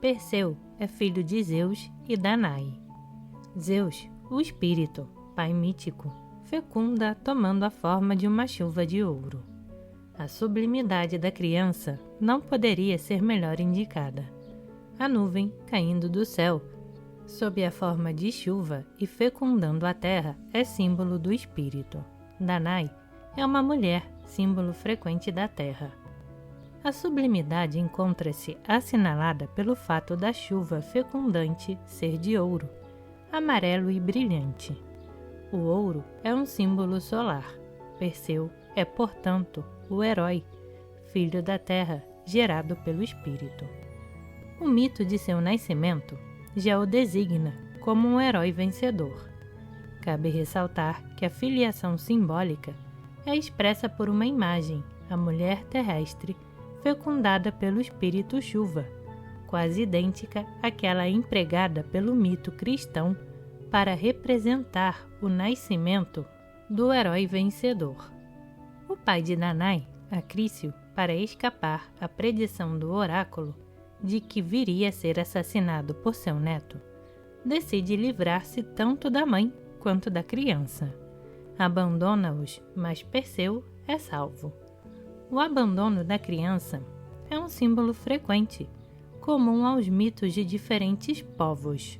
Perseu é filho de Zeus e Danae. Zeus, o espírito, pai mítico, fecunda tomando a forma de uma chuva de ouro. A sublimidade da criança não poderia ser melhor indicada. A nuvem, caindo do céu, sob a forma de chuva e fecundando a terra, é símbolo do espírito. Danae é uma mulher, símbolo frequente da terra. A sublimidade encontra-se assinalada pelo fato da chuva fecundante ser de ouro, amarelo e brilhante. O ouro é um símbolo solar. Perseu é, portanto, o herói, filho da terra, gerado pelo espírito. O mito de seu nascimento já o designa como um herói vencedor. Cabe ressaltar que a filiação simbólica é expressa por uma imagem, a mulher terrestre, fecundada pelo espírito chuva, quase idêntica àquela empregada pelo mito cristão para representar o nascimento do herói vencedor. O pai de Danae, Acrício, para escapar à predição do oráculo de que viria a ser assassinado por seu neto, decide livrar-se tanto da mãe quanto da criança. Abandona-os, mas Perseu é salvo. O abandono da criança é um símbolo frequente, comum aos mitos de diferentes povos.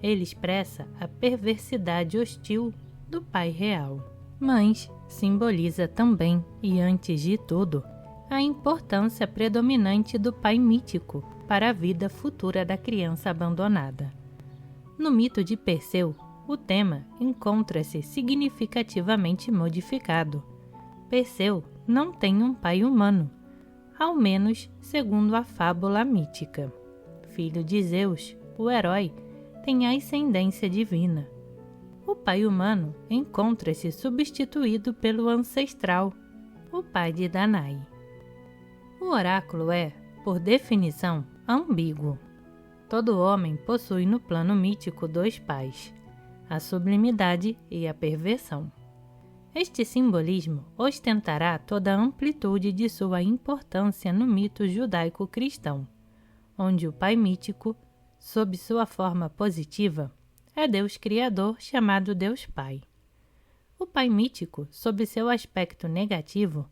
Ele expressa a perversidade hostil do pai real, mas simboliza também, e antes de tudo, a importância predominante do pai mítico para a vida futura da criança abandonada. No mito de Perseu, o tema encontra-se significativamente modificado. Perseu não tem um pai humano, ao menos segundo a fábula mítica. Filho de Zeus, o herói tem ascendência divina. O pai humano encontra-se substituído pelo ancestral, o pai de Danae. O oráculo é, por definição, ambíguo. Todo homem possui no plano mítico dois pais, a sublimidade e a perversão. Este simbolismo ostentará toda a amplitude de sua importância no mito judaico-cristão, onde o pai mítico, sob sua forma positiva, é Deus Criador chamado Deus Pai. O pai mítico, sob seu aspecto negativo,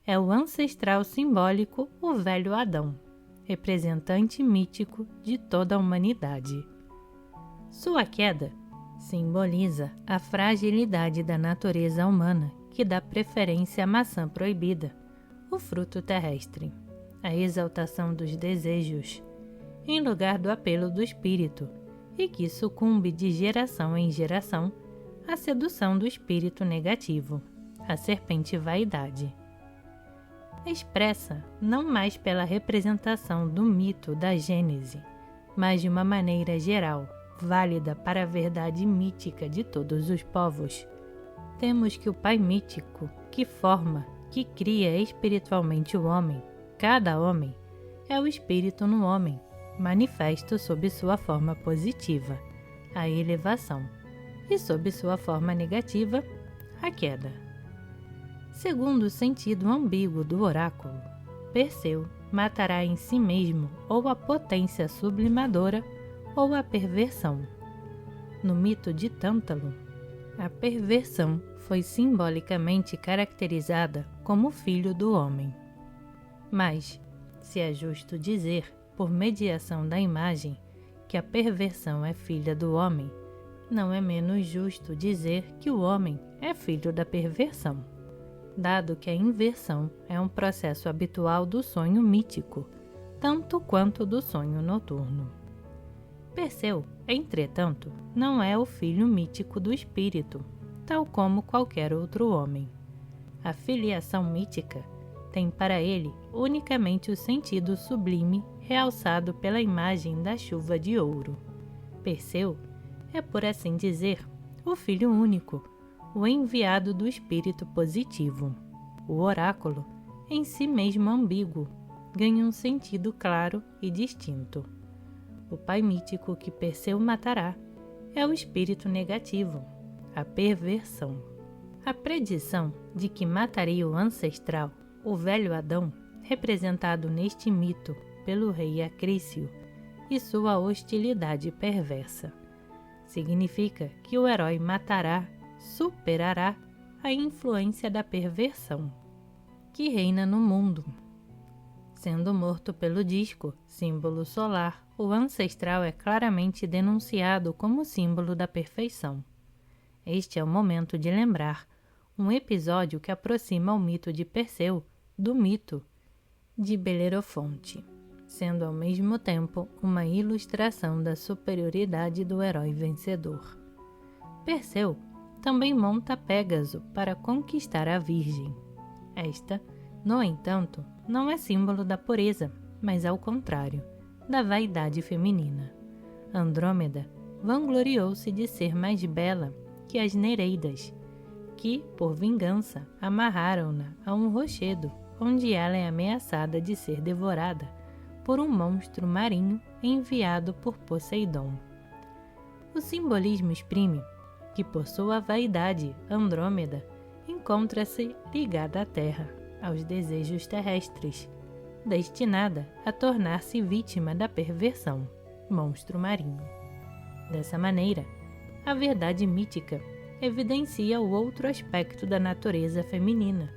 é o ancestral simbólico, o velho Adão, representante mítico de toda a humanidade. Sua queda simboliza a fragilidade da natureza humana que dá preferência à maçã proibida, o fruto terrestre, a exaltação dos desejos, em lugar do apelo do espírito, e que sucumbe de geração em geração à sedução do espírito negativo, a serpente vaidade. Expressa não mais pela representação do mito da Gênese, mas de uma maneira geral, válida para a verdade mítica de todos os povos. Temos que o pai mítico, que forma, que cria espiritualmente o homem, cada homem, é o espírito no homem, manifesto sob sua forma positiva, a elevação, e sob sua forma negativa, a queda. Segundo o sentido ambíguo do oráculo, Perseu matará em si mesmo ou a potência sublimadora ou a perversão. No mito de Tântalo, a perversão foi simbolicamente caracterizada como filho do homem. Mas, se é justo dizer, por mediação da imagem, que a perversão é filha do homem, não é menos justo dizer que o homem é filho da perversão, dado que a inversão é um processo habitual do sonho mítico, tanto quanto do sonho noturno. Perseu, entretanto, não é o filho mítico do espírito, tal como qualquer outro homem. A filiação mítica tem para ele unicamente o sentido sublime realçado pela imagem da chuva de ouro. Perseu é, por assim dizer, o filho único, o enviado do espírito positivo. O oráculo, em si mesmo ambíguo, ganha um sentido claro e distinto. O pai mítico que Perseu matará é o espírito negativo, a perversão. A predição de que mataria o ancestral, o velho Adão, representado neste mito pelo rei Acrício, e sua hostilidade perversa. Significa que o herói matará, superará a influência da perversão que reina no mundo. Sendo morto pelo disco, símbolo solar, o ancestral é claramente denunciado como símbolo da perfeição. Este é o momento de lembrar um episódio que aproxima o mito de Perseu do mito de Belerofonte, sendo ao mesmo tempo uma ilustração da superioridade do herói vencedor. Perseu também monta Pégaso para conquistar a Virgem. Esta, no entanto, não é símbolo da pureza, mas ao contrário, da vaidade feminina. Andrômeda vangloriou-se de ser mais bela que as Nereidas, que, por vingança, amarraram-na a um rochedo, onde ela é ameaçada de ser devorada por um monstro marinho enviado por Poseidon. O simbolismo exprime que, por sua vaidade, Andrômeda encontra-se ligada à terra, aos desejos terrestres, destinada a tornar-se vítima da perversão, monstro marinho. Dessa maneira, a verdade mítica evidencia o outro aspecto da natureza feminina,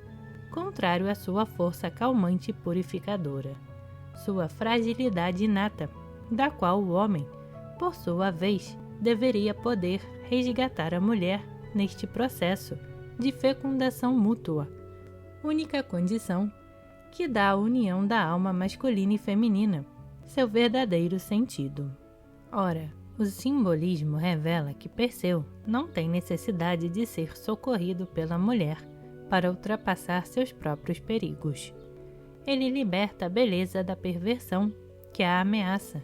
contrário à sua força calmante e purificadora, sua fragilidade inata, da qual o homem, por sua vez, deveria poder resgatar a mulher neste processo de fecundação mútua, única condição que dá à união da alma masculina e feminina seu verdadeiro sentido. Ora, o simbolismo revela que Perseu não tem necessidade de ser socorrido pela mulher para ultrapassar seus próprios perigos. Ele liberta a beleza da perversão que a ameaça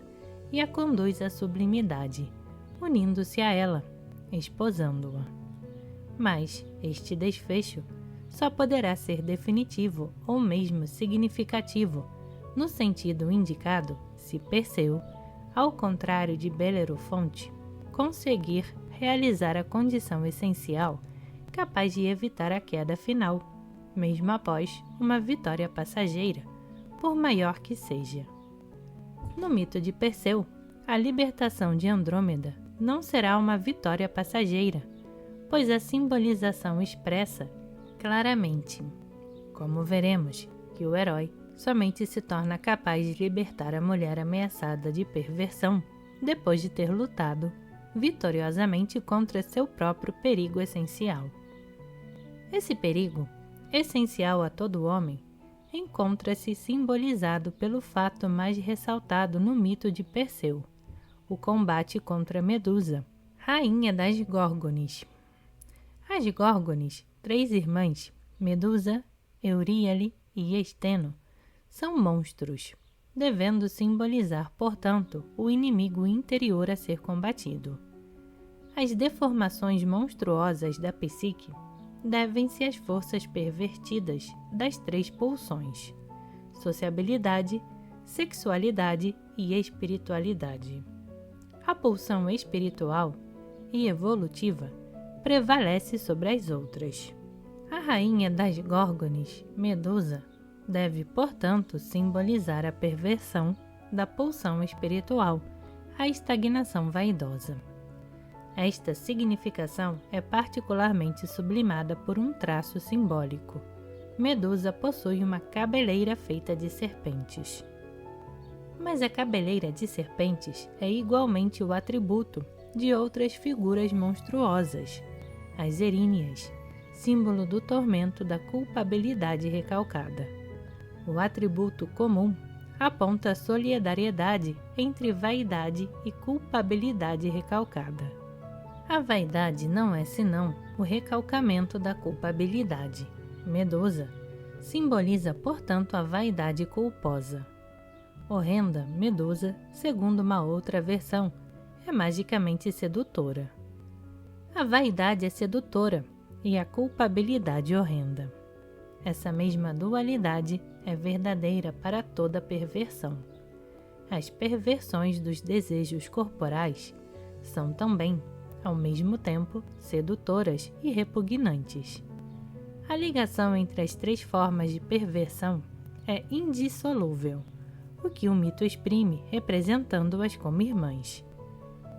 e a conduz à sublimidade, unindo-se a ela, esposando-a. Mas este desfecho só poderá ser definitivo ou mesmo significativo, no sentido indicado, se Perseu, ao contrário de Belerofonte, conseguir realizar a condição essencial capaz de evitar a queda final, mesmo após uma vitória passageira, por maior que seja. No mito de Perseu, a libertação de Andrômeda não será uma vitória passageira, pois a simbolização expressa claramente, como veremos, que o herói somente se torna capaz de libertar a mulher ameaçada de perversão depois de ter lutado vitoriosamente contra seu próprio perigo essencial. Esse perigo, essencial a todo homem, encontra-se simbolizado pelo fato mais ressaltado no mito de Perseu, o combate contra Medusa, rainha das Górgones. As Górgones, 3 irmãs, Medusa, Euríale e Esteno, são monstros, devendo simbolizar, portanto, o inimigo interior a ser combatido. As deformações monstruosas da psique devem-se às forças pervertidas das 3 pulsões: sociabilidade, sexualidade e espiritualidade. A pulsão espiritual e evolutiva prevalece sobre as outras. A rainha das Górgones, Medusa, deve, portanto, simbolizar a perversão da pulsão espiritual, a estagnação vaidosa. Esta significação é particularmente sublimada por um traço simbólico. Medusa possui uma cabeleira feita de serpentes. Mas a cabeleira de serpentes é igualmente o atributo de outras figuras monstruosas, as eríneas, símbolo do tormento da culpabilidade recalcada. O atributo comum aponta a solidariedade entre vaidade e culpabilidade recalcada. A vaidade não é senão o recalcamento da culpabilidade. Medusa simboliza, portanto, a vaidade culposa. Horrenda Medusa, segundo uma outra versão, é magicamente sedutora. A vaidade é sedutora e a culpabilidade horrenda. Essa mesma dualidade é verdadeira para toda perversão. As perversões dos desejos corporais são também, ao mesmo tempo, sedutoras e repugnantes. A ligação entre as 3 formas de perversão é indissolúvel, o que o mito exprime representando-as como irmãs.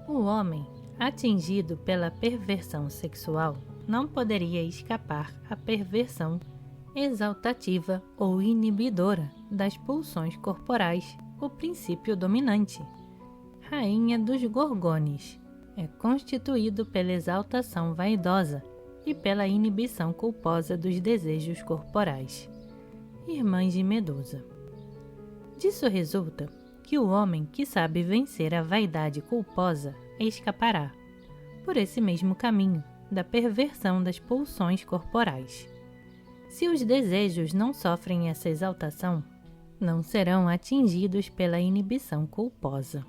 O homem, atingido pela perversão sexual, não poderia escapar à perversão exaltativa ou inibidora das pulsões corporais, o princípio dominante. Rainha dos Gorgones é constituído pela exaltação vaidosa e pela inibição culposa dos desejos corporais. Irmãs de Medusa. Disso resulta que o homem que sabe vencer a vaidade culposa escapará, por esse mesmo caminho, da perversão das pulsões corporais. Se os desejos não sofrem essa exaltação, não serão atingidos pela inibição culposa.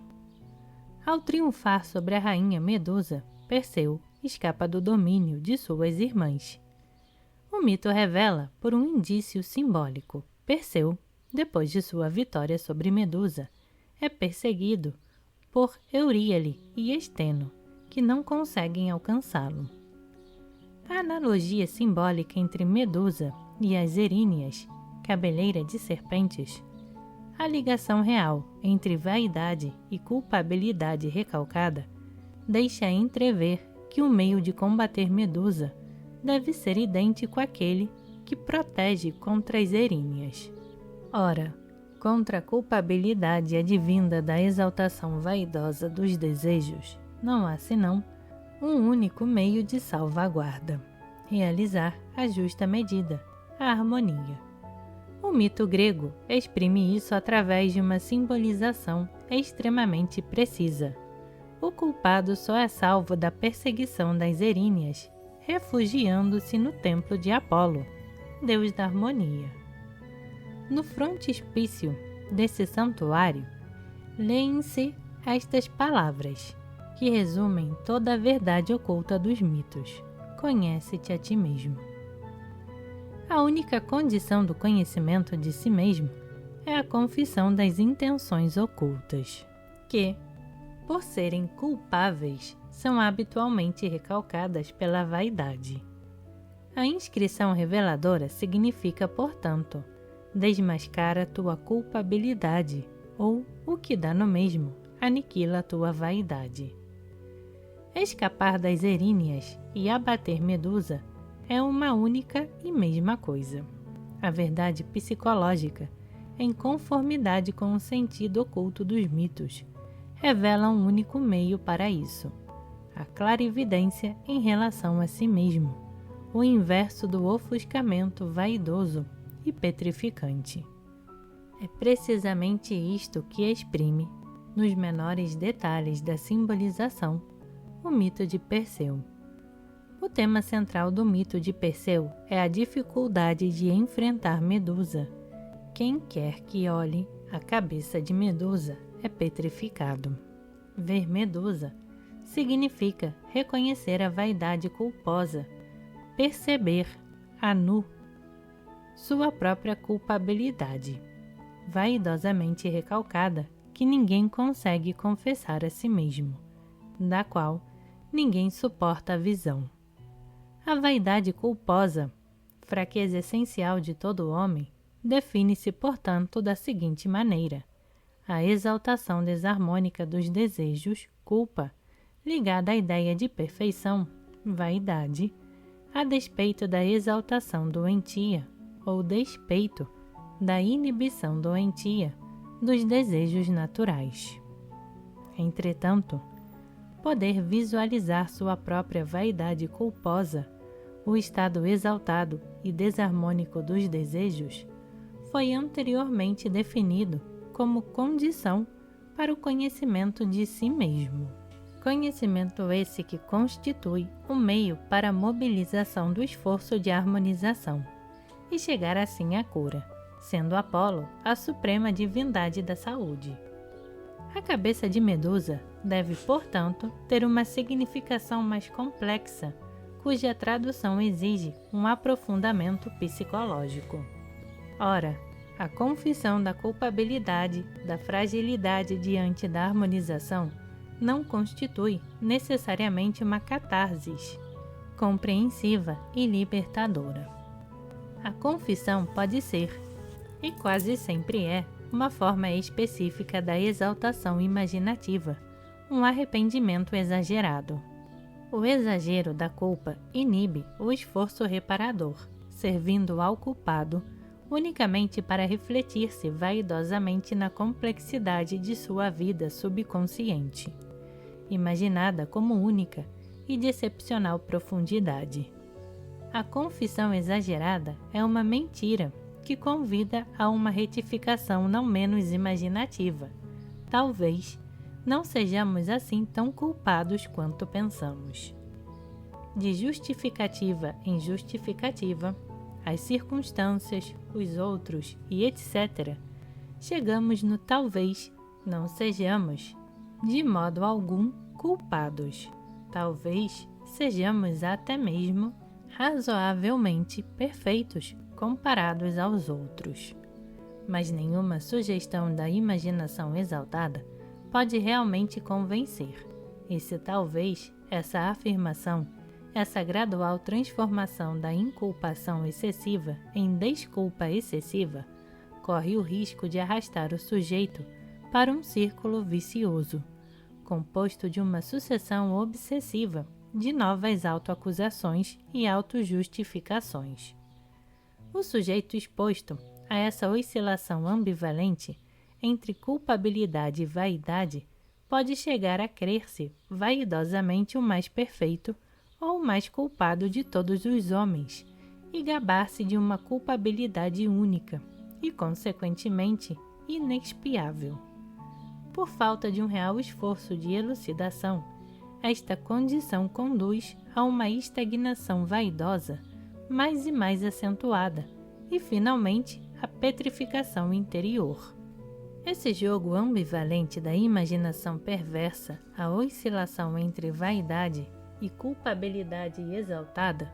Ao triunfar sobre a rainha Medusa, Perseu escapa do domínio de suas irmãs. O mito revela, por um indício simbólico, Perseu, depois de sua vitória sobre Medusa, é perseguido por Euríale e Esteno, que não conseguem alcançá-lo. A analogia simbólica entre Medusa e as Eríneas, cabeleira de serpentes, a ligação real entre vaidade e culpabilidade recalcada, deixa entrever que o meio de combater Medusa deve ser idêntico àquele que protege contra as Eríneas. Ora, contra a culpabilidade advinda da exaltação vaidosa dos desejos, não há senão um único meio de salvaguarda: realizar a justa medida, a harmonia. O mito grego exprime isso através de uma simbolização extremamente precisa. O culpado só é salvo da perseguição das Eríneas, refugiando-se no templo de Apolo, deus da harmonia. No frontispício desse santuário, leem-se estas palavras, que resumem toda a verdade oculta dos mitos: conhece-te a ti mesmo. A única condição do conhecimento de si mesmo é a confissão das intenções ocultas, que, por serem culpáveis, são habitualmente recalcadas pela vaidade. A inscrição reveladora significa, portanto, desmascara tua culpabilidade, ou, o que dá no mesmo, aniquila tua vaidade. Escapar das Eríneas e abater Medusa é uma única e mesma coisa. A verdade psicológica, em conformidade com o sentido oculto dos mitos, revela um único meio para isso: a clarividência em relação a si mesmo, o inverso do ofuscamento vaidoso e petrificante. É precisamente isto que exprime, nos menores detalhes da simbolização, o mito de Perseu. O tema central do mito de Perseu é a dificuldade de enfrentar Medusa. Quem quer que olhe a cabeça de Medusa é petrificado. Ver Medusa significa reconhecer a vaidade culposa, perceber a nu sua própria culpabilidade, vaidosamente recalcada, que ninguém consegue confessar a si mesmo, da qual ninguém suporta a visão. A vaidade culposa, fraqueza essencial de todo homem, define-se, portanto, da seguinte maneira: a exaltação desarmônica dos desejos, culpa, ligada à ideia de perfeição, vaidade, a despeito da exaltação doentia, ou despeito da inibição doentia dos desejos naturais. Entretanto, poder visualizar sua própria vaidade culposa, o estado exaltado e desarmônico dos desejos, foi anteriormente definido como condição para o conhecimento de si mesmo. Conhecimento esse que constitui o meio para a mobilização do esforço de harmonização e chegar assim à cura, sendo Apolo a suprema divindade da saúde. A cabeça de Medusa deve, portanto, ter uma significação mais complexa, cuja tradução exige um aprofundamento psicológico. Ora, a confissão da culpabilidade, da fragilidade diante da harmonização, não constitui necessariamente uma catarsis compreensiva e libertadora. A confissão pode ser, e quase sempre é, uma forma específica da exaltação imaginativa, um arrependimento exagerado. O exagero da culpa inibe o esforço reparador, servindo ao culpado unicamente para refletir-se vaidosamente na complexidade de sua vida subconsciente, imaginada como única e de excepcional profundidade. A confissão exagerada é uma mentira que convida a uma retificação não menos imaginativa. Talvez não sejamos assim tão culpados quanto pensamos. De justificativa em justificativa, as circunstâncias, os outros e etc., chegamos no talvez não sejamos, de modo algum, culpados. Talvez sejamos até mesmo razoavelmente perfeitos comparados aos outros. Mas nenhuma sugestão da imaginação exaltada pode realmente convencer. Esse talvez, essa afirmação, essa gradual transformação da inculpação excessiva em desculpa excessiva, corre o risco de arrastar o sujeito para um círculo vicioso, composto de uma sucessão obsessiva de novas autoacusações e autojustificações. O sujeito exposto a essa oscilação ambivalente entre culpabilidade e vaidade pode chegar a crer-se vaidosamente o mais perfeito ou o mais culpado de todos os homens e gabar-se de uma culpabilidade única e, consequentemente, inexpiável. Por falta de um real esforço de elucidação, esta condição conduz a uma estagnação vaidosa mais e mais acentuada e, finalmente, a petrificação interior. Esse jogo ambivalente da imaginação perversa, a oscilação entre vaidade e culpabilidade exaltada,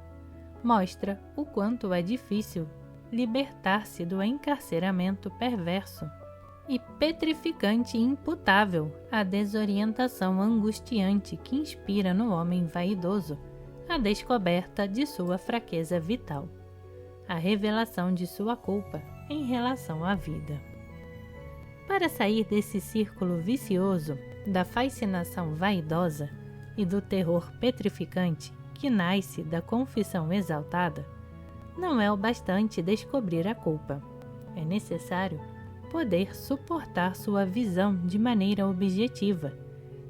mostra o quanto é difícil libertar-se do encarceramento perverso e petrificante imputável à desorientação angustiante que inspira no homem vaidoso a descoberta de sua fraqueza vital, a revelação de sua culpa em relação à vida. Para sair desse círculo vicioso da fascinação vaidosa e do terror petrificante que nasce da confissão exaltada, não é o bastante descobrir a culpa. É necessário poder suportar sua visão de maneira objetiva,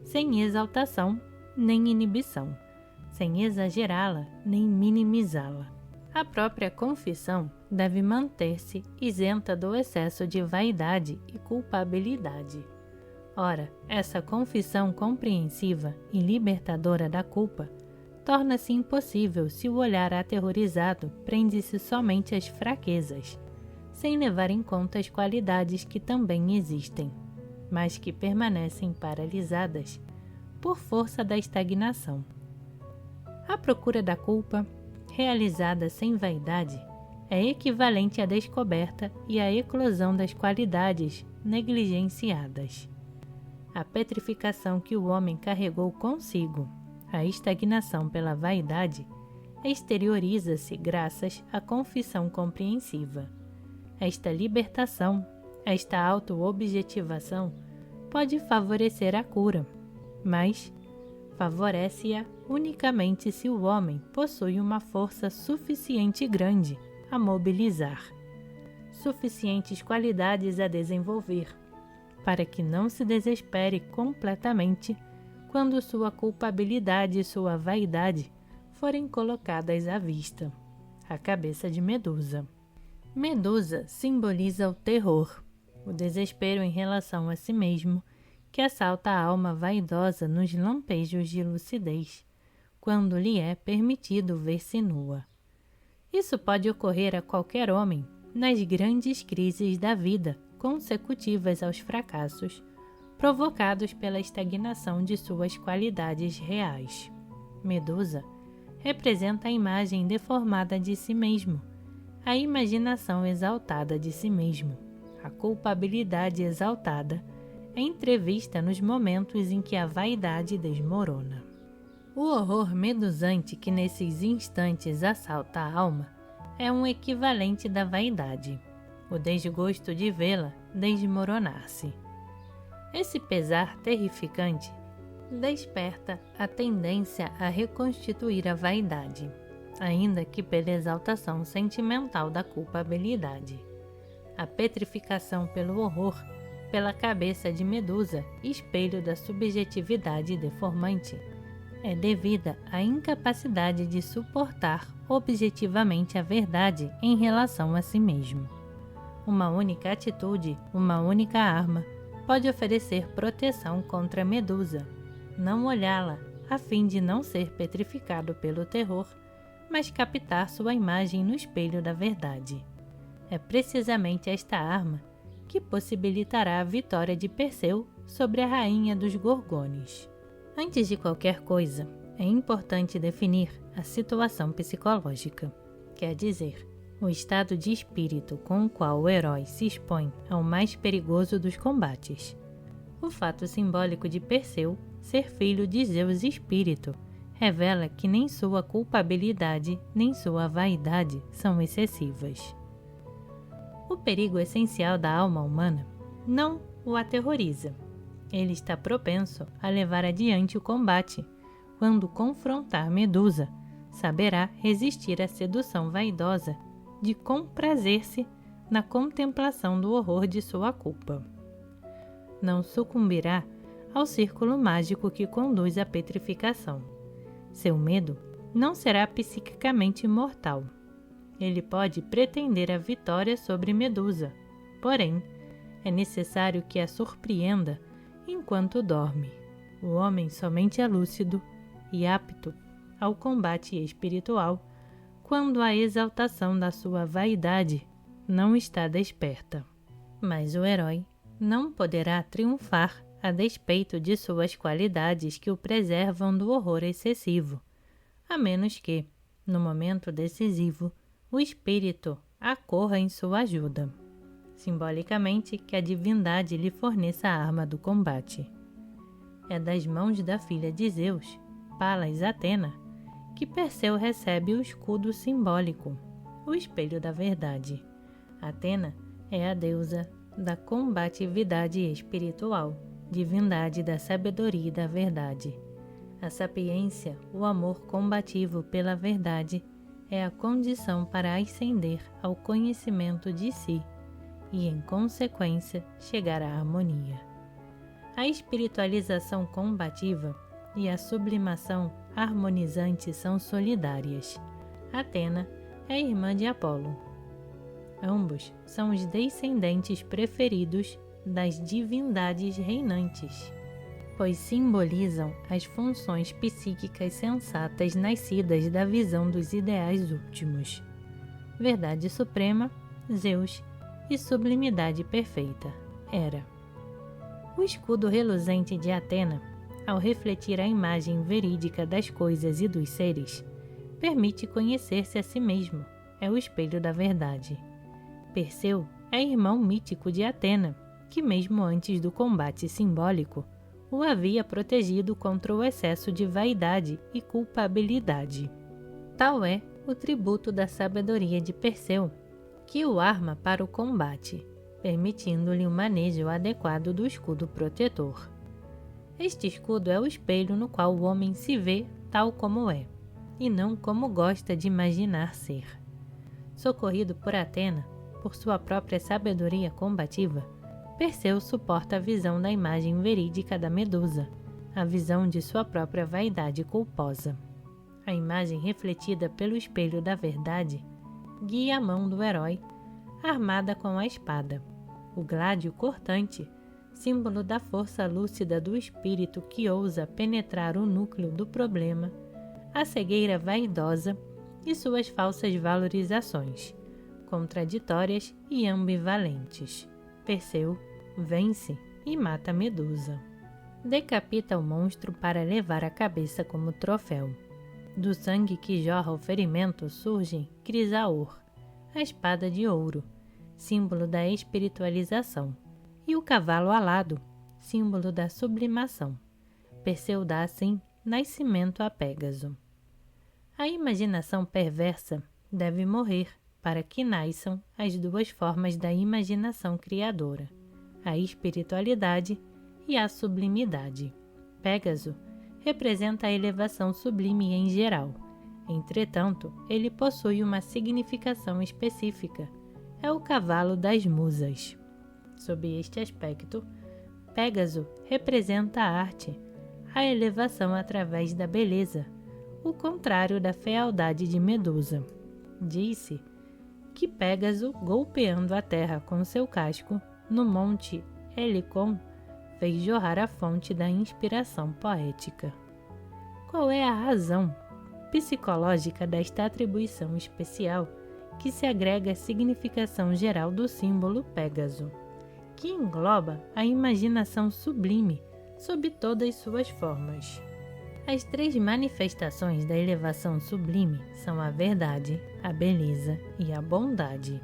sem exaltação nem inibição, sem exagerá-la nem minimizá-la. A própria confissão deve manter-se isenta do excesso de vaidade e culpabilidade. Ora, essa confissão compreensiva e libertadora da culpa torna-se impossível se o olhar aterrorizado prende-se somente às fraquezas, sem levar em conta as qualidades que também existem, mas que permanecem paralisadas por força da estagnação. A procura da culpa, realizada sem vaidade, é equivalente à descoberta e à eclosão das qualidades negligenciadas. A petrificação que o homem carregou consigo, a estagnação pela vaidade, exterioriza-se graças à confissão compreensiva. Esta libertação, esta auto-objetivação, pode favorecer a cura, mas favorece-a unicamente se o homem possui uma força suficiente grande a mobilizar, suficientes qualidades a desenvolver, para que não se desespere completamente quando sua culpabilidade e sua vaidade forem colocadas à vista. A cabeça de Medusa. Medusa simboliza o terror, o desespero em relação a si mesmo, que assalta a alma vaidosa nos lampejos de lucidez, quando lhe é permitido ver-se nua. Isso pode ocorrer a qualquer homem nas grandes crises da vida consecutivas aos fracassos, provocados pela estagnação de suas qualidades reais. Medusa representa a imagem deformada de si mesmo, a imaginação exaltada de si mesmo, a culpabilidade exaltada, é entrevista nos momentos em que a vaidade desmorona. O horror medusante que nesses instantes assalta a alma é um equivalente da vaidade, o desgosto de vê-la desmoronar-se. Esse pesar terrificante desperta a tendência a reconstituir a vaidade, ainda que pela exaltação sentimental da culpabilidade. A petrificação pelo horror, pela cabeça de Medusa, espelho da subjetividade deformante, é devida à incapacidade de suportar objetivamente a verdade em relação a si mesmo. Uma única atitude, uma única arma, pode oferecer proteção contra a Medusa: não olhá-la, a fim de não ser petrificado pelo terror, mas captar sua imagem no espelho da verdade. É precisamente esta arma que possibilitará a vitória de Perseu sobre a rainha dos Gorgones. Antes de qualquer coisa, é importante definir a situação psicológica, quer dizer, o estado de espírito com o qual o herói se expõe ao mais perigoso dos combates. O fato simbólico de Perseu ser filho de Zeus Espírito revela que nem sua culpabilidade nem sua vaidade são excessivas. O perigo essencial da alma humana não o aterroriza. Ele está propenso a levar adiante o combate. Quando confrontar Medusa, saberá resistir à sedução vaidosa de comprazer-se na contemplação do horror de sua culpa. Não sucumbirá ao círculo mágico que conduz à petrificação. Seu medo não será psiquicamente mortal. Ele pode pretender a vitória sobre Medusa, porém, é necessário que a surpreenda enquanto dorme. O homem somente é lúcido e apto ao combate espiritual quando a exaltação da sua vaidade não está desperta. Mas o herói não poderá triunfar a despeito de suas qualidades que o preservam do horror excessivo, a menos que, no momento decisivo, o espírito acorra em sua ajuda. Simbolicamente, que a divindade lhe forneça a arma do combate. É das mãos da filha de Zeus, Palas Atena, que Perseu recebe o escudo simbólico, o espelho da verdade. Atena é a deusa da combatividade espiritual, divindade da sabedoria e da verdade. A sapiência, o amor combativo pela verdade, é a condição para ascender ao conhecimento de si e, em consequência, chegar à harmonia. A espiritualização combativa e a sublimação harmonizante são solidárias. Atena é irmã de Apolo. Ambos são os descendentes preferidos das divindades reinantes, pois simbolizam as funções psíquicas sensatas nascidas da visão dos ideais últimos. Verdade suprema, Zeus, e sublimidade perfeita, Hera. O escudo reluzente de Atena, ao refletir a imagem verídica das coisas e dos seres, permite conhecer-se a si mesmo, é o espelho da verdade. Perseu é irmão mítico de Atena, que mesmo antes do combate simbólico, o havia protegido contra o excesso de vaidade e culpabilidade. Tal é o tributo da sabedoria de Perseu, que o arma para o combate, permitindo-lhe o manejo adequado do escudo protetor. Este escudo é o espelho no qual o homem se vê tal como é, e não como gosta de imaginar ser. Socorrido por Atena, por sua própria sabedoria combativa, Perseu suporta a visão da imagem verídica da Medusa, a visão de sua própria vaidade culposa. A imagem refletida pelo espelho da verdade guia a mão do herói, armada com a espada, o gládio cortante, símbolo da força lúcida do espírito que ousa penetrar o núcleo do problema, a cegueira vaidosa e suas falsas valorizações, contraditórias e ambivalentes. Perseu vence e mata Medusa. Decapita o monstro para levar a cabeça como troféu. Do sangue que jorra o ferimento surge Crisaor, a espada de ouro, símbolo da espiritualização, e o cavalo alado, símbolo da sublimação. Perseu dá, assim, nascimento a Pégaso. A imaginação perversa deve morrer para que nasçam as duas formas da imaginação criadora, a espiritualidade e a sublimidade. Pégaso representa a elevação sublime em geral. Entretanto, ele possui uma significação específica. É o cavalo das musas. Sob este aspecto, Pégaso representa a arte, a elevação através da beleza, o contrário da fealdade de Medusa. Diz-se que Pégaso, golpeando a terra com seu casco, no monte Helicon, fez jorrar a fonte da inspiração poética. Qual é a razão psicológica desta atribuição especial que se agrega à significação geral do símbolo Pégaso, que engloba a imaginação sublime sob todas suas formas? As três manifestações da elevação sublime são a verdade, a beleza e a bondade.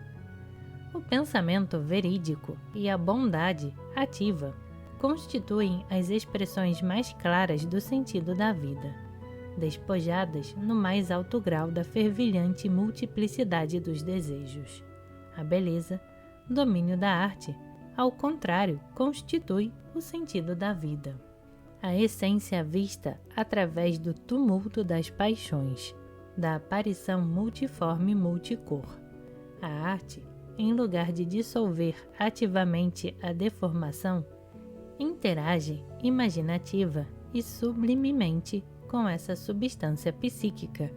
O pensamento verídico e a bondade ativa constituem as expressões mais claras do sentido da vida, despojadas no mais alto grau da fervilhante multiplicidade dos desejos. A beleza, domínio da arte, ao contrário, constitui o sentido da vida. A essência vista através do tumulto das paixões, da aparição multiforme e multicor. A arte, em lugar de dissolver ativamente a deformação, interage imaginativa e sublimemente com essa substância psíquica,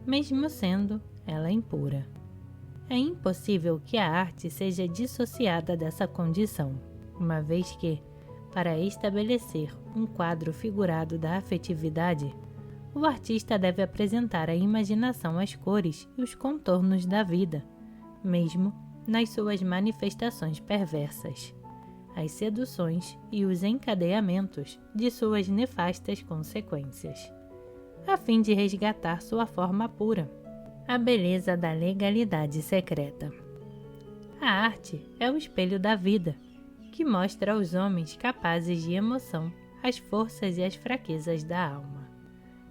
mesmo sendo ela impura. É impossível que a arte seja dissociada dessa condição, uma vez que, para estabelecer um quadro figurado da afetividade, o artista deve apresentar à imaginação as cores e os contornos da vida, mesmo nas suas manifestações perversas, as seduções e os encadeamentos de suas nefastas consequências, a fim de resgatar sua forma pura, a beleza da legalidade secreta. A arte é o espelho da vida, que mostra aos homens capazes de emoção as forças e as fraquezas da alma,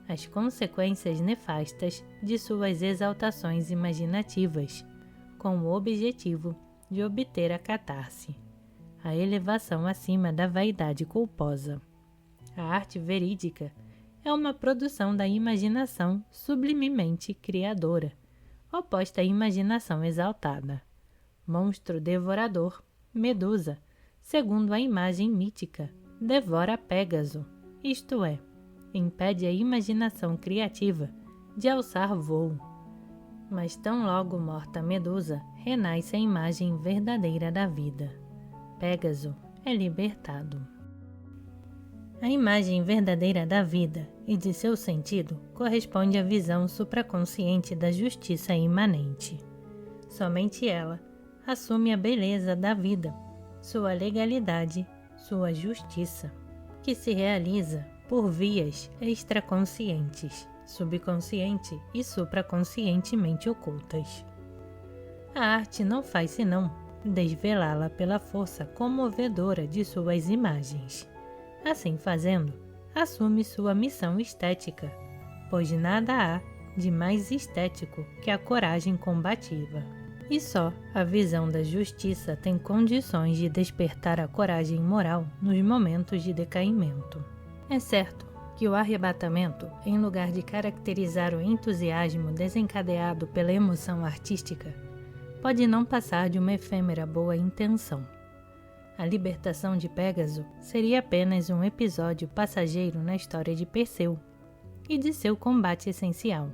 as consequências nefastas de suas exaltações imaginativas, com o objetivo de obter a catarse, a elevação acima da vaidade culposa. A arte verídica é uma produção da imaginação sublimemente criadora, oposta à imaginação exaltada. Monstro devorador, Medusa, segundo a imagem mítica, devora Pégaso, isto é, impede a imaginação criativa de alçar voo. Mas tão logo morta Medusa, renasce a imagem verdadeira da vida. Pégaso é libertado. A imagem verdadeira da vida e de seu sentido corresponde à visão supraconsciente da justiça imanente. Somente ela assume a beleza da vida, sua legalidade, sua justiça, que se realiza por vias extraconscientes, subconsciente e supraconscientemente ocultas. A arte não faz senão desvelá-la pela força comovedora de suas imagens. Assim fazendo, assume sua missão estética, pois nada há de mais estético que a coragem combativa. E só a visão da justiça tem condições de despertar a coragem moral nos momentos de decaimento. É certo que o arrebatamento, em lugar de caracterizar o entusiasmo desencadeado pela emoção artística, pode não passar de uma efêmera boa intenção. A libertação de Pégaso seria apenas um episódio passageiro na história de Perseu e de seu combate essencial,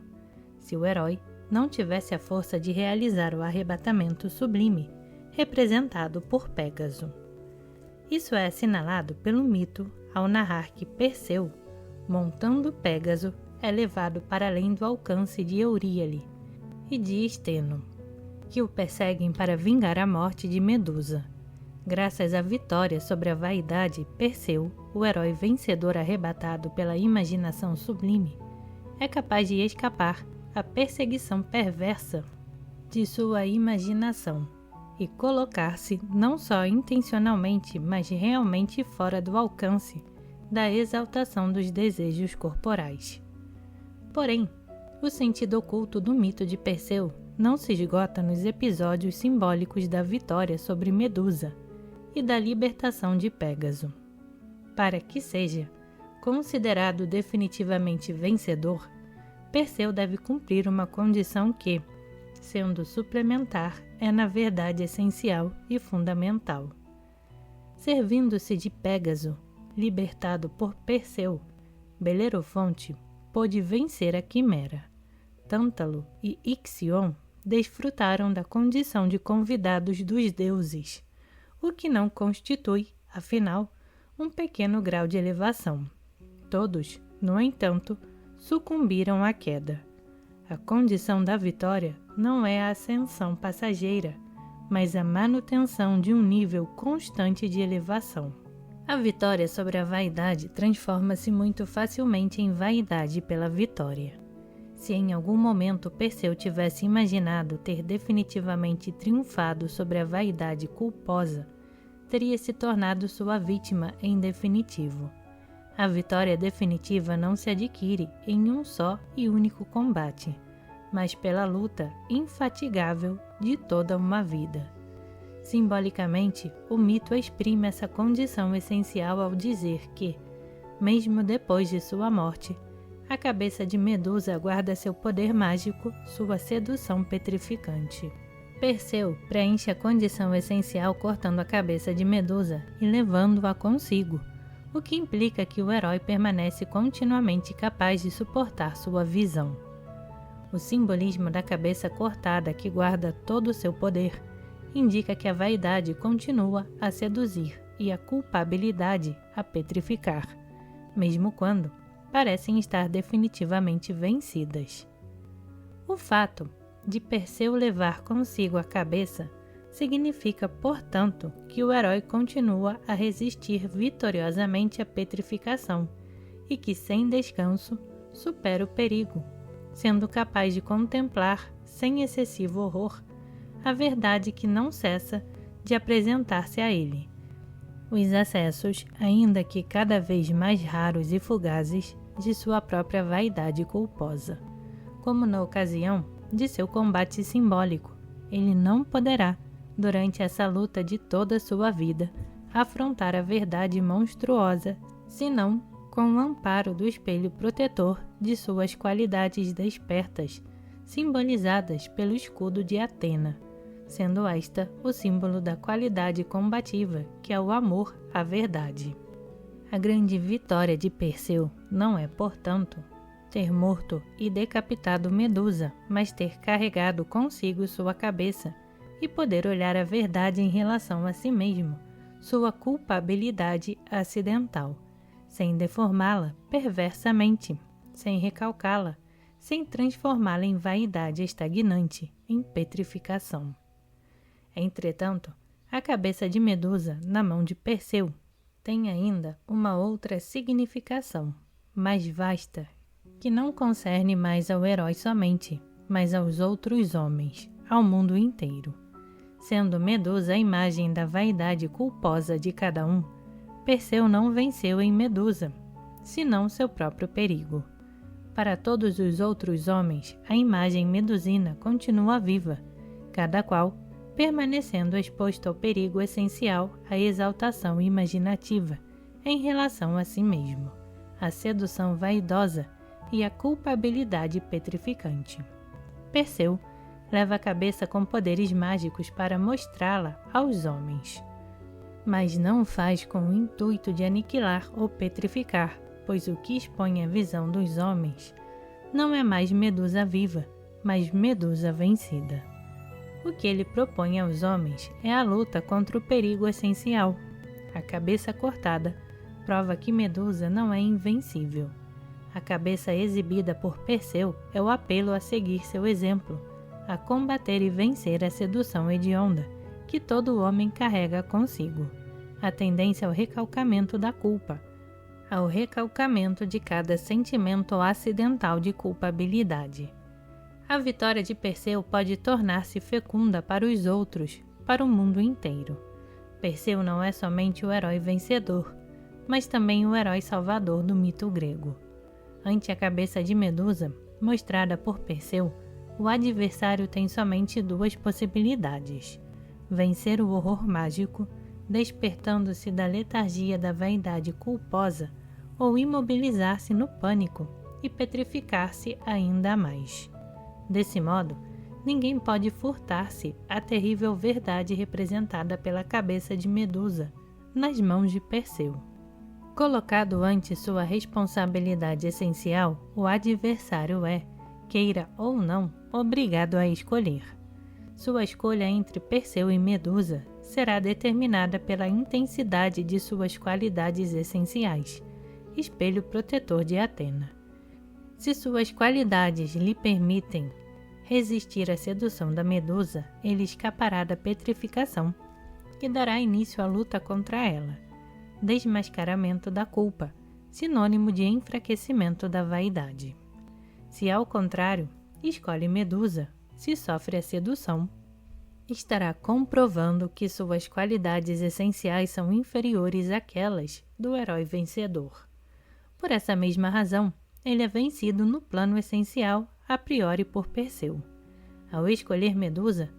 se o herói não tivesse a força de realizar o arrebatamento sublime representado por Pégaso. Isso é assinalado pelo mito ao narrar que Perseu, montando Pégaso, é levado para além do alcance de Euríale e de Esteno, que o perseguem para vingar a morte de Medusa. Graças à vitória sobre a vaidade, Perseu, o herói vencedor arrebatado pela imaginação sublime, é capaz de escapar à perseguição perversa de sua imaginação e colocar-se não só intencionalmente, mas realmente fora do alcance da exaltação dos desejos corporais. Porém, o sentido oculto do mito de Perseu não se esgota nos episódios simbólicos da vitória sobre Medusa e da libertação de Pégaso. Para que seja considerado definitivamente vencedor, Perseu deve cumprir uma condição que, sendo suplementar, é na verdade essencial e fundamental. Servindo-se de Pégaso, libertado por Perseu, Belerofonte pôde vencer a Quimera. Tântalo e Ixion desfrutaram da condição de convidados dos deuses, o que não constitui, afinal, um pequeno grau de elevação. Todos, no entanto, sucumbiram à queda. A condição da vitória não é a ascensão passageira, mas a manutenção de um nível constante de elevação. A vitória sobre a vaidade transforma-se muito facilmente em vaidade pela vitória. Se em algum momento Perseu tivesse imaginado ter definitivamente triunfado sobre a vaidade culposa, teria se tornado sua vítima em definitivo. A vitória definitiva não se adquire em um só e único combate, mas pela luta infatigável de toda uma vida. Simbolicamente, o mito exprime essa condição essencial ao dizer que, mesmo depois de sua morte, a cabeça de Medusa guarda seu poder mágico, sua sedução petrificante. Perseu preenche a condição essencial cortando a cabeça de Medusa e levando-a consigo, o que implica que o herói permanece continuamente capaz de suportar sua visão. O simbolismo da cabeça cortada que guarda todo o seu poder indica que a vaidade continua a seduzir e a culpabilidade a petrificar, mesmo quando parecem estar definitivamente vencidas. O fato de Perseu levar consigo a cabeça significa, portanto, que o herói continua a resistir vitoriosamente à petrificação e que, sem descanso, supera o perigo, sendo capaz de contemplar, sem excessivo horror, a verdade que não cessa de apresentar-se a ele. Os acessos, ainda que cada vez mais raros e fugazes, de sua própria vaidade culposa. Como na ocasião de seu combate simbólico, ele não poderá, durante essa luta de toda a sua vida, afrontar a verdade monstruosa, senão com o amparo do espelho protetor de suas qualidades despertas, simbolizadas pelo escudo de Atena, sendo esta o símbolo da qualidade combativa, que é o amor à verdade. A grande vitória de Perseu não é, portanto, ter morto e decapitado Medusa, mas ter carregado consigo sua cabeça e poder olhar a verdade em relação a si mesmo, sua culpabilidade acidental, sem deformá-la perversamente, sem recalcá-la, sem transformá-la em vaidade estagnante, em petrificação. Entretanto, a cabeça de Medusa na mão de Perseu tem ainda uma outra significação, mais vasta, que não concerne mais ao herói somente, mas aos outros homens, ao mundo inteiro. Sendo Medusa a imagem da vaidade culposa de cada um, Perseu não venceu em Medusa, senão seu próprio perigo. Para todos os outros homens, a imagem medusina continua viva, cada qual permanecendo exposto ao perigo essencial à exaltação imaginativa em relação a si mesmo, à sedução vaidosa e à culpabilidade petrificante. Perseu leva a cabeça com poderes mágicos para mostrá-la aos homens, mas não o faz com o intuito de aniquilar ou petrificar, pois o que expõe a visão dos homens não é mais Medusa viva, mas Medusa vencida. O que ele propõe aos homens é a luta contra o perigo essencial. A cabeça cortada prova que Medusa não é invencível. A cabeça exibida por Perseu é o apelo a seguir seu exemplo, a combater e vencer a sedução hedionda que todo homem carrega consigo, a tendência ao recalcamento da culpa, ao recalcamento de cada sentimento acidental de culpabilidade. A vitória de Perseu pode tornar-se fecunda para os outros, para o mundo inteiro. Perseu não é somente o herói vencedor, mas também o herói salvador do mito grego. Ante a cabeça de Medusa, mostrada por Perseu, o adversário tem somente duas possibilidades: vencer o horror mágico, despertando-se da letargia da vaidade culposa, ou imobilizar-se no pânico e petrificar-se ainda mais. Desse modo, ninguém pode furtar-se à terrível verdade representada pela cabeça de Medusa nas mãos de Perseu. Colocado ante sua responsabilidade essencial, o adversário é, queira ou não, obrigado a escolher. Sua escolha entre Perseu e Medusa será determinada pela intensidade de suas qualidades essenciais, espelho protetor de Atena. Se suas qualidades lhe permitem resistir à sedução da Medusa, ele escapará da petrificação, que dará início à luta contra ela. Desmascaramento da culpa, sinônimo de enfraquecimento da vaidade. Se, ao contrário, escolhe Medusa, se sofre a sedução, estará comprovando que suas qualidades essenciais são inferiores àquelas do herói vencedor. Por essa mesma razão, ele é vencido no plano essencial a priori por Perseu. Ao escolher Medusa,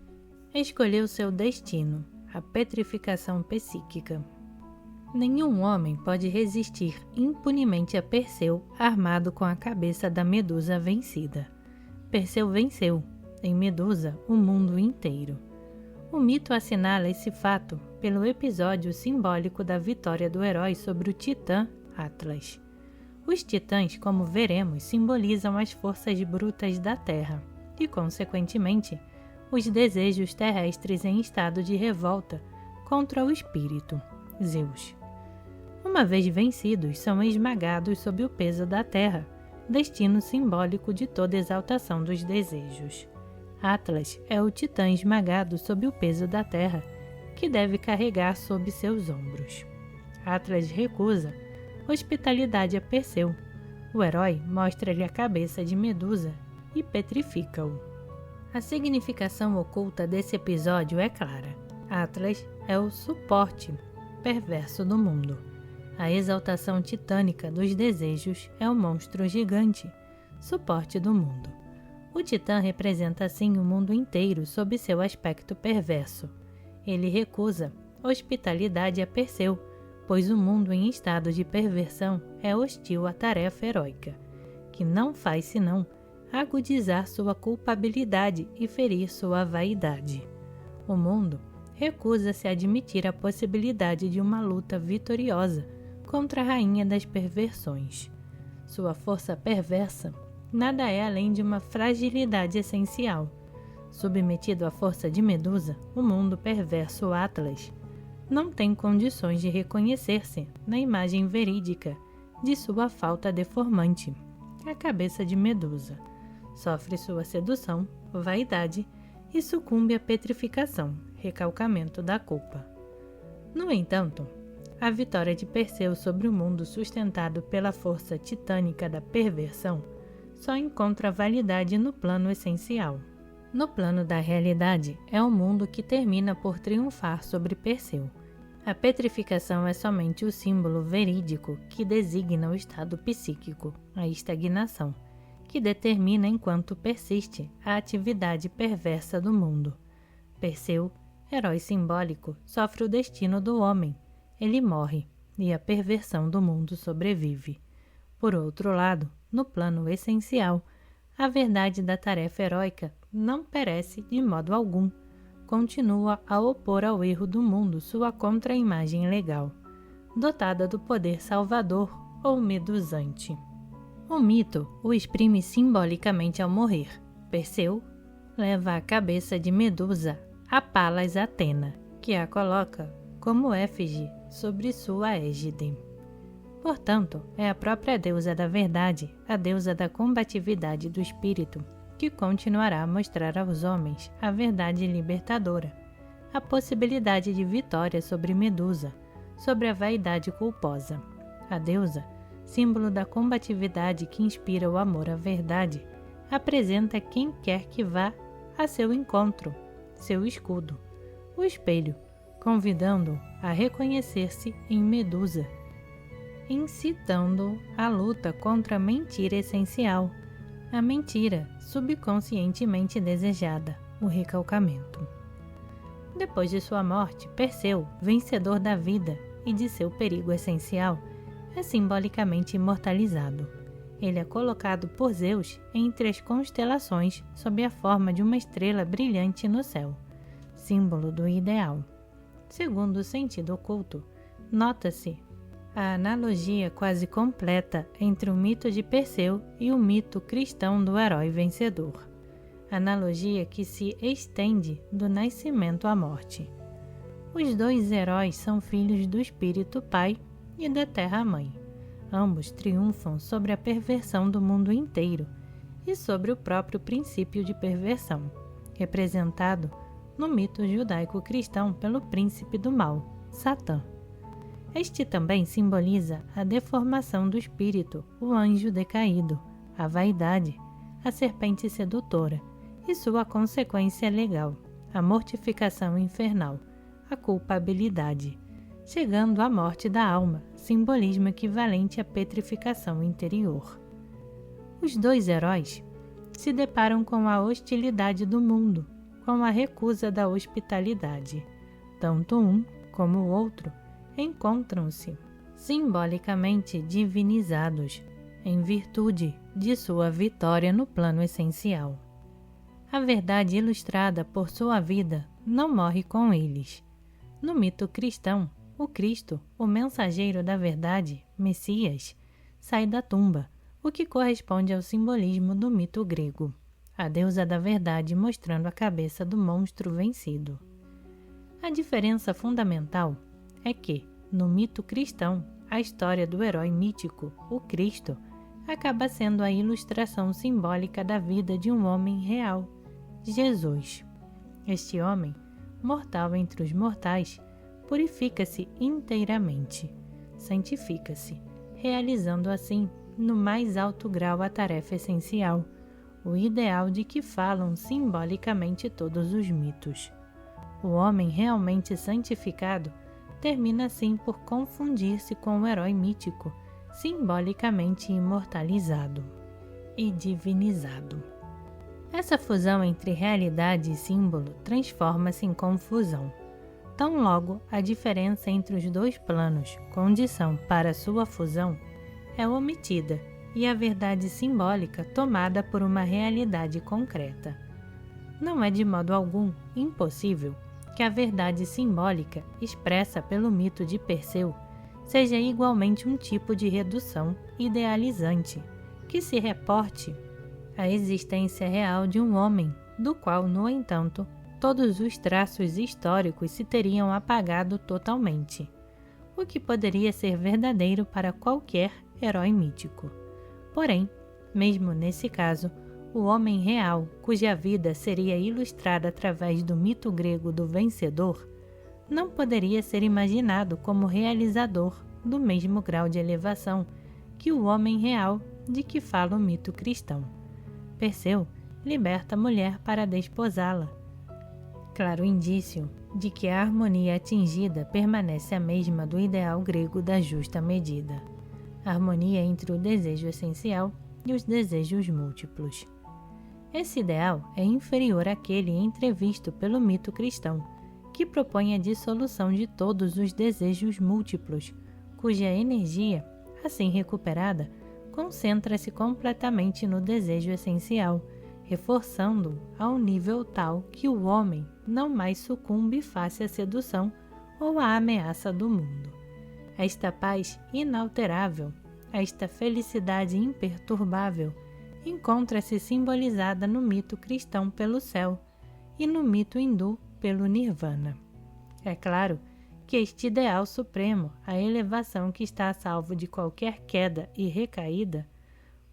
escolheu seu destino, a petrificação psíquica. Nenhum homem pode resistir impunemente a Perseu armado com a cabeça da Medusa vencida. Perseu venceu, em Medusa, o mundo inteiro. O mito assinala esse fato pelo episódio simbólico da vitória do herói sobre o titã Atlas. Os titãs, como veremos, simbolizam as forças brutas da Terra e, consequentemente, os desejos terrestres em estado de revolta contra o espírito, Zeus. Uma vez vencidos, são esmagados sob o peso da Terra, destino simbólico de toda exaltação dos desejos. Atlas é o titã esmagado sob o peso da Terra, que deve carregar sob seus ombros. Atlas recusa hospitalidade a Perseu. O herói mostra-lhe a cabeça de Medusa e petrifica-o. A significação oculta desse episódio é clara. Atlas é o suporte perverso do mundo. A exaltação titânica dos desejos é o monstro gigante, suporte do mundo. O titã representa assim o mundo inteiro sob seu aspecto perverso. Ele recusa hospitalidade a Perseu, pois o mundo em estado de perversão é hostil à tarefa heróica, que não faz senão agudizar sua culpabilidade e ferir sua vaidade. O mundo recusa-se a admitir a possibilidade de uma luta vitoriosa contra a rainha das perversões. Sua força perversa nada é além de uma fragilidade essencial. Submetido à força de Medusa, o mundo perverso Atlas não tem condições de reconhecer-se na imagem verídica de sua falta deformante, a cabeça de Medusa. Sofre sua sedução, vaidade e sucumbe à petrificação, recalcamento da culpa. No entanto, a vitória de Perseu sobre o mundo sustentado pela força titânica da perversão só encontra validade no plano essencial. No plano da realidade, é o mundo que termina por triunfar sobre Perseu. A petrificação é somente o símbolo verídico que designa o estado psíquico, a estagnação, que determina enquanto persiste a atividade perversa do mundo. Perseu, herói simbólico, sofre o destino do homem. Ele morre, e a perversão do mundo sobrevive. Por outro lado, no plano essencial, a verdade da tarefa heróica não perece de modo algum. Continua a opor ao erro do mundo sua contra-imagem legal, dotada do poder salvador ou medusante. O mito o exprime simbolicamente ao morrer. Perseu leva a cabeça de Medusa a Palas Atena, que a coloca como efígie sobre sua égide. Portanto, é a própria deusa da verdade, a deusa da combatividade do espírito, que continuará a mostrar aos homens a verdade libertadora, a possibilidade de vitória sobre Medusa, sobre a vaidade culposa. A deusa, símbolo da combatividade que inspira o amor à verdade, apresenta quem quer que vá a seu encontro, seu escudo, o espelho, convidando-o a reconhecer-se em Medusa, incitando-o à luta contra a mentira essencial, a mentira subconscientemente desejada, o recalcamento. Depois de sua morte, Perseu, vencedor da vida e de seu perigo essencial, é simbolicamente imortalizado. Ele é colocado por Zeus entre as constelações sob a forma de uma estrela brilhante no céu, símbolo do ideal. Segundo o sentido oculto, nota-se a analogia quase completa entre o mito de Perseu e o mito cristão do herói vencedor. Analogia que se estende do nascimento à morte. Os dois heróis são filhos do Espírito Pai e da Terra Mãe. Ambos triunfam sobre a perversão do mundo inteiro e sobre o próprio princípio de perversão, representado no mito judaico-cristão pelo príncipe do mal, Satã. Este também simboliza a deformação do espírito, o anjo decaído, a vaidade, a serpente sedutora e sua consequência legal, a mortificação infernal, a culpabilidade, chegando à morte da alma, simbolismo equivalente à petrificação interior. Os dois heróis se deparam com a hostilidade do mundo, com a recusa da hospitalidade. Tanto um como o outro encontram-se simbolicamente divinizados, em virtude de sua vitória no plano essencial. A verdade ilustrada por sua vida não morre com eles. No mito cristão, o Cristo, o mensageiro da verdade, Messias, sai da tumba, o que corresponde ao simbolismo do mito grego, a deusa da verdade mostrando a cabeça do monstro vencido. A diferença fundamental é que, no mito cristão, a história do herói mítico, o Cristo, acaba sendo a ilustração simbólica da vida de um homem real, Jesus. Este homem, mortal entre os mortais, purifica-se inteiramente, santifica-se, realizando assim, no mais alto grau, a tarefa essencial, o ideal de que falam simbolicamente todos os mitos. O homem realmente santificado termina assim por confundir-se com o herói mítico, simbolicamente imortalizado e divinizado. Essa fusão entre realidade e símbolo transforma-se em confusão. Tão logo a diferença entre os dois planos, condição para sua fusão, é omitida e a verdade simbólica tomada por uma realidade concreta. Não é de modo algum impossível que a verdade simbólica expressa pelo mito de Perseu seja igualmente um tipo de redução idealizante, que se reporte à existência real de um homem, do qual, no entanto, todos os traços históricos se teriam apagado totalmente, o que poderia ser verdadeiro para qualquer herói mítico. Porém, mesmo nesse caso, o homem real, cuja vida seria ilustrada através do mito grego do vencedor, não poderia ser imaginado como realizador do mesmo grau de elevação que o homem real de que fala o mito cristão. Perseu liberta a mulher para desposá-la. Claro indício de que a harmonia atingida permanece a mesma do ideal grego da justa medida. A harmonia entre o desejo essencial e os desejos múltiplos. Esse ideal é inferior àquele entrevisto pelo mito cristão, que propõe a dissolução de todos os desejos múltiplos, cuja energia, assim recuperada, concentra-se completamente no desejo essencial, reforçando-o a um nível tal que o homem não mais sucumbe face à sedução ou à ameaça do mundo. Esta paz inalterável, esta felicidade imperturbável, encontra-se simbolizada no mito cristão pelo céu e no mito hindu pelo nirvana. É claro que este ideal supremo, a elevação que está a salvo de qualquer queda e recaída,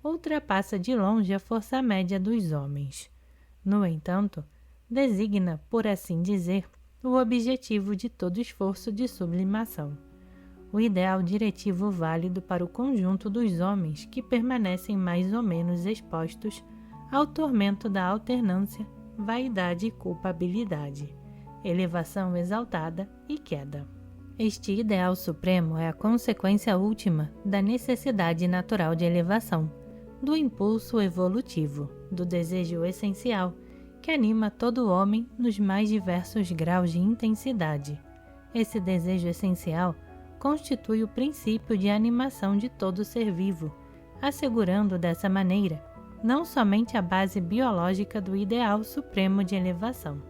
ultrapassa de longe a força média dos homens. No entanto, designa, por assim dizer, o objetivo de todo esforço de sublimação, o ideal diretivo válido para o conjunto dos homens que permanecem mais ou menos expostos ao tormento da alternância, vaidade e culpabilidade, elevação exaltada e queda. Este ideal supremo é a consequência última da necessidade natural de elevação, do impulso evolutivo, do desejo essencial, que anima todo homem nos mais diversos graus de intensidade. Esse desejo essencial constitui o princípio de animação de todo ser vivo, assegurando dessa maneira não somente a base biológica do ideal supremo de elevação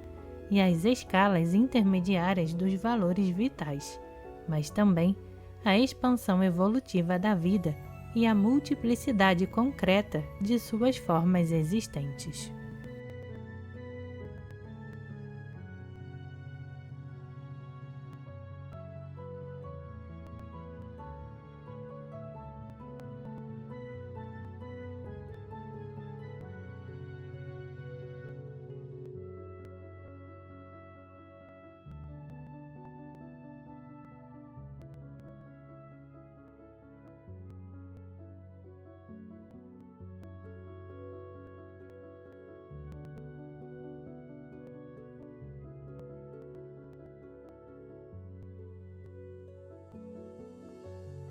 e as escalas intermediárias dos valores vitais, mas também a expansão evolutiva da vida e a multiplicidade concreta de suas formas existentes.